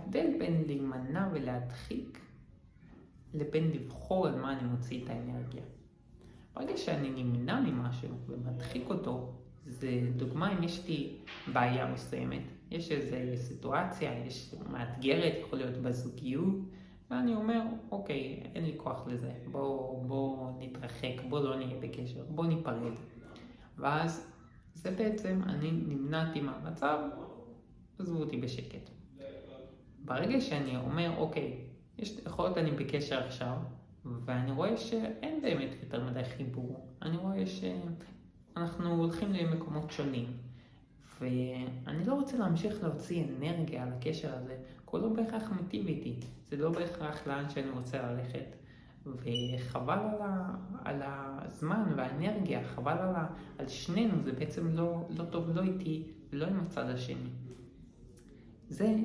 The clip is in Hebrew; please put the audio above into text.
ההבדל בין להימנע ולהדחיק לבין לבחור על מה אני מוציא את האנרגיה. ברגע שאני נמנע ממשהו ומדחיק אותו, זה דוגמה אם יש לי בעיה מסוימת, יש איזו סיטואציה, יש מאתגרת, יכול להיות בזוגיות, ואני אומר, אוקיי, אין לי כוח לזה, בוא נתרחק, בוא לא נהיה בקשר, בוא ניפרד. ואז זה בעצם, אני נמנעתי מהמצב, עזבו אותי בשקט. ברגע שאני אומר, אוקיי, יכול להיות אני בקשר עכשיו, ואני רואה שאין באמת יותר מדי חיבור. אני רואה שאנחנו הולכים למקומות שונים, ואני לא רוצה להמשיך להוציא אנרגיה על הקשר הזה, כי הוא לא בהכרח מיטיב איתי. זה לא בהכרח לאן שאני רוצה ללכת. וחבל על הזמן והאנרגיה, חבל על שנינו, זה בעצם לא טוב לא איתי ולא עם הצד השני. זה